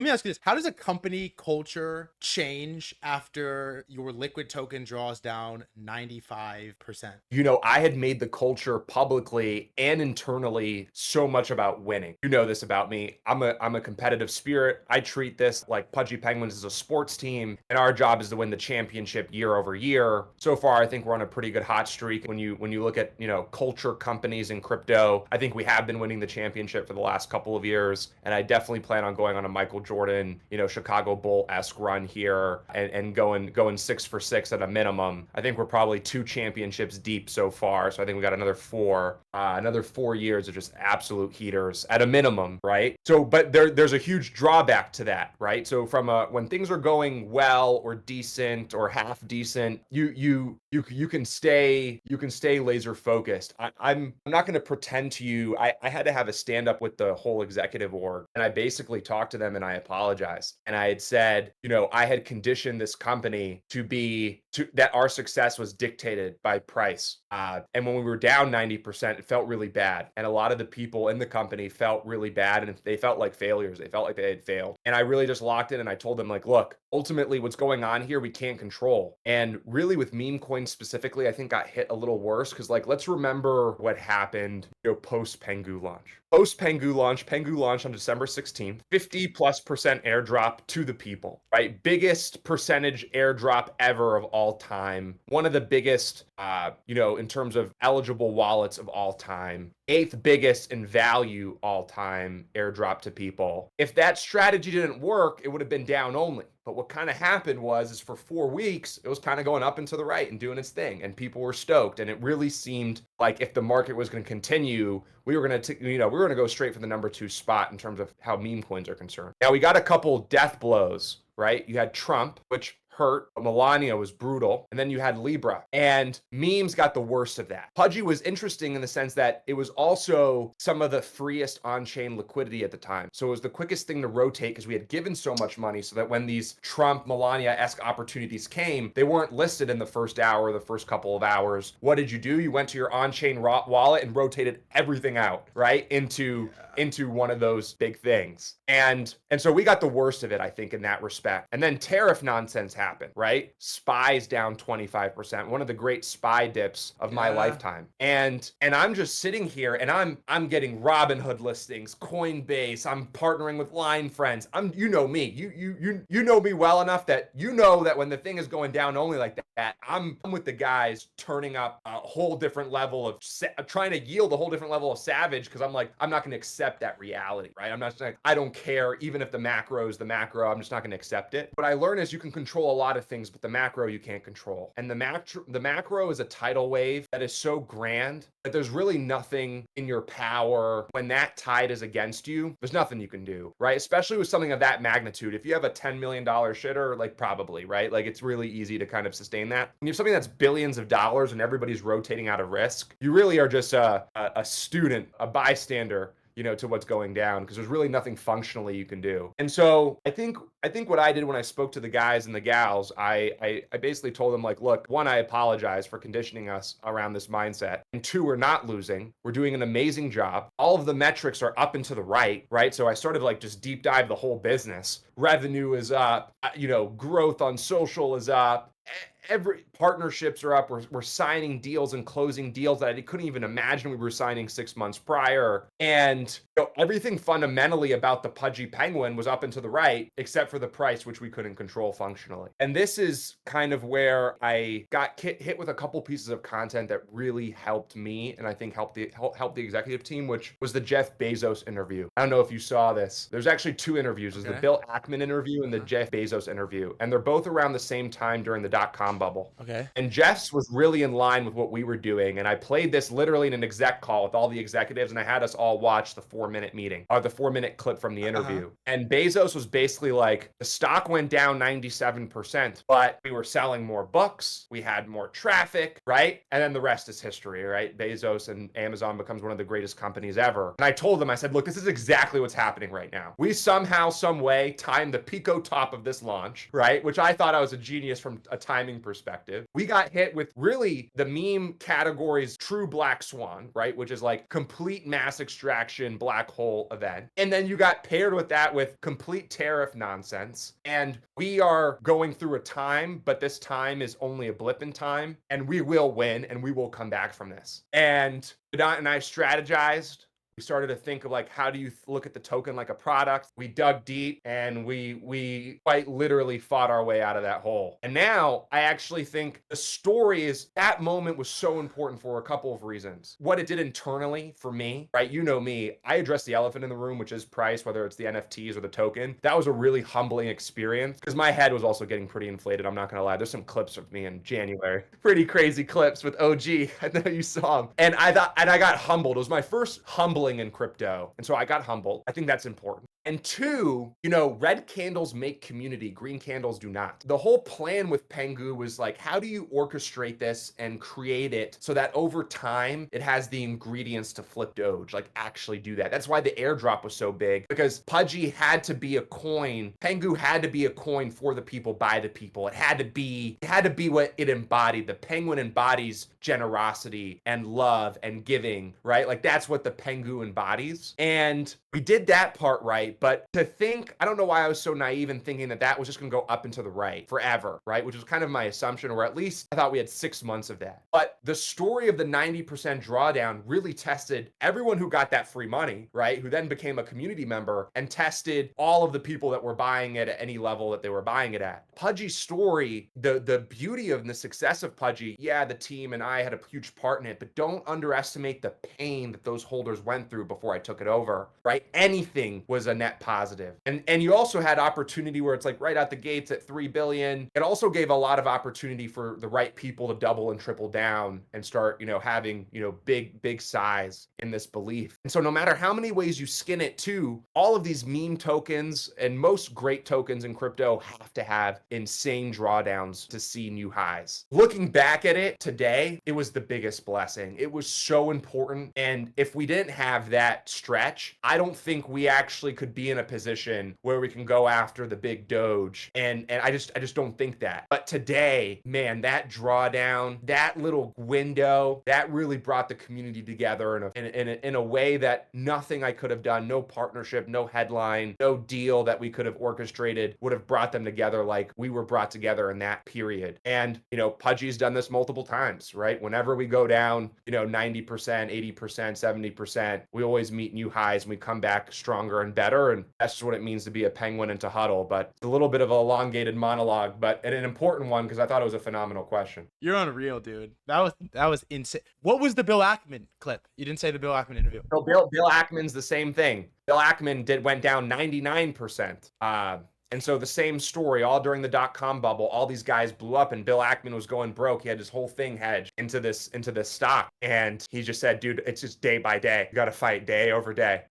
me ask you this. How does a company culture change after your liquid token draws down 95%? I had made the culture publicly and internally so much about winning. You know this about me. I'm a competitive spirit. I treat this like Pudgy Penguins as a sports team, and our job is to win the championship year over year. So far, I think we're on a pretty good hot streak. When you look at, culture companies in crypto, I think we have been winning the championship for the last couple of years, and I definitely plan on going on a Michael Jordan, Chicago Bull-esque run here and going 6 for 6 at a minimum. I think we're probably 2 championships deep so far, so I think we got another 4 years of just absolute heaters at a minimum, right? So, but there's a huge drawback to that, right? So when things are going well or decent or half decent, you can stay laser focused. I'm not going to pretend to you. I had to have a stand up with the whole executive org, and I basically talked to them and I apologized, and I had said, I had conditioned this company that our success was dictated by price. And when we were down 90%, it felt really bad. And a lot of the people in the company felt really bad, and they felt like failures. They felt like they had failed. And I really just locked in and I told them, like, look, ultimately what's going on here, we can't control. And really with meme coins specifically, I think got hit a little worse because, like, let's remember what happened, post Pengu launch. Post Pengu launched on December 16th, 50+% airdrop to the people, right? Biggest percentage airdrop ever of all time. One of the biggest, in terms of eligible wallets of all time. 8th biggest in value all time airdrop to people. If that strategy didn't work, it would have been down only. But what kind of happened is for 4 weeks, it was kind of going up and to the right and doing its thing, and people were stoked. And it really seemed like if the market was going to continue, we were going to go straight for the number 2 spot in terms of how meme coins are concerned. Now we got a couple death blows, right? You had Trump, which hurt. Melania was brutal. And then you had Libra. And memes got the worst of that. Pudgy was interesting in the sense that it was also some of the freest on-chain liquidity at the time. So it was the quickest thing to rotate because we had given so much money so that when these Trump, Melania-esque opportunities came, they weren't listed in the first hour or the first couple of hours. What did you do? You went to your on-chain wallet and rotated everything out, right? Into one of those big things. And so we got the worst of it, I think, in that respect. And then tariff nonsense happened, right? SPY's down 25%, one of the great SPY dips of my lifetime. And I'm just sitting here and I'm getting Robinhood listings, Coinbase, I'm partnering with Line Friends. You know me. You know me well enough that you know that when the thing is going down only like that, I'm with the guys turning up a whole different level of trying to yield a whole different level of savage because I'm like, I'm not going to accept that reality, right? I'm not like, I don't care. Even if the macro is the macro, I'm just not going to accept it. What I learned is you can control a lot of things, but the macro you can't control. And the macro is a tidal wave that is so grand that there's really nothing in your power when that tide is against you. There's nothing you can do, right? Especially with something of that magnitude. If you have a $10 million shitter, like probably, right? Like it's really easy to kind of sustain that. When you have something that's billions of dollars and everybody's rotating out of risk, you really are just a student, a bystander, to what's going down because there's really nothing functionally you can do. And so I think what I did when I spoke to the guys and the gals, I basically told them, like, look, one, I apologize for conditioning us around this mindset. And 2, we're not losing. We're doing an amazing job. All of the metrics are up and to the right? So I started like just deep dive the whole business. Revenue is up, growth on social is up. Every partnerships are up. We're signing deals and closing deals that I couldn't even imagine we were signing 6 months prior. And everything fundamentally about the Pudgy Penguin was up and to the right, except for the price, which we couldn't control functionally. And this is kind of where I got hit with a couple pieces of content that really helped me, and I think helped the executive team, which was the Jeff Bezos interview. I don't know if you saw this. There's actually 2 interviews. There's the Bill Ackman interview and the Jeff Bezos interview. And they're both around the same time during the dot-com bubble. Okay. And Jeff's was really in line with what we were doing. And I played this literally in an exec call with all the executives, and I had us all watch the 4-minute meeting or the 4-minute clip from the interview. And Bezos was basically like, the stock went down 97%, but we were selling more books, we had more traffic, right? And then the rest is history, right? Bezos and Amazon becomes one of the greatest companies ever. And I told them, I said, look, this is exactly what's happening right now. We somehow, some way timed the Pico top of this launch, right? Which I thought I was a genius from a timing perspective. We got hit with really the meme category's true black swan, right? Which is like complete mass extraction black hole event. And then you got paired with that with complete tariff nonsense. And we are going through a time, but this time is only a blip in time, and we will win and we will come back from this. And Vedant and I strategized. We started to think of like, how do you look at the token like a product? We dug deep and we quite literally fought our way out of that hole. And now I actually think the story is that moment was so important for a couple of reasons. What it did internally for me, right? You know me, I address the elephant in the room, which is price, whether it's the NFTs or the token. That was a really humbling experience because my head was also getting pretty inflated. I'm not going to lie. There's some clips of me in January, pretty crazy clips with OG. I know you saw them. And I got humbled. It was my first humbling in crypto. And so I got humbled. I think that's important. And two, red candles make community, green candles do not. The whole plan with Pengu was like, how do you orchestrate this and create it so that over time it has the ingredients to flip Doge, like actually do that. That's why the airdrop was so big, because Pudgy had to be a coin. Pengu had to be a coin for the people, by the people. It had to be what it embodied. The penguin embodies generosity and love and giving, right? Like that's what the Pengu embodies. And we did that part right, but to think, I don't know why I was so naive in thinking that that was just going to go up and to the right forever, right? Which was kind of my assumption, or at least I thought we had 6 months of that. But the story of the 90% drawdown really tested everyone who got that free money, right? Who then became a community member, and tested all of the people that were buying it at any level that they were buying it at. Pudgy's story, the beauty of the success of Pudgy, yeah, the team and I had a huge part in it, but don't underestimate the pain that those holders went through before I took it over, right? Anything was a net positive. And you also had opportunity where it's like right out the gates at 3 billion. It also gave a lot of opportunity for the right people to double and triple down and start, having, big size in this belief. And so no matter how many ways you skin it too, all of these meme tokens and most great tokens in crypto have to have insane drawdowns to see new highs. Looking back at it today, it was the biggest blessing. It was so important. And if we didn't have that stretch, I don't think we actually could be in a position where we can go after the big Doge. And I just don't think that. But today, man, that drawdown, that little window, that really brought the community together in a way that nothing I could have done, no partnership, no headline, no deal that we could have orchestrated would have brought them together like we were brought together in that period. And, Pudgy's done this multiple times, right? Whenever we go down, 90%, 80%, 70%, we always meet new highs and we come back stronger and better. And that's just what it means to be a penguin and to huddle. But it's a little bit of an elongated monologue, but an important one because I thought it was a phenomenal question. You're unreal, dude. That was insane. What was the Bill Ackman clip? You didn't say the Bill Ackman interview. No, Bill Ackman's the same thing. Bill Ackman went down 99%. And so the same story, all during the .com bubble, all these guys blew up and Bill Ackman was going broke. He had his whole thing hedged into this stock. And he just said, dude, it's just day by day. You got to fight day over day.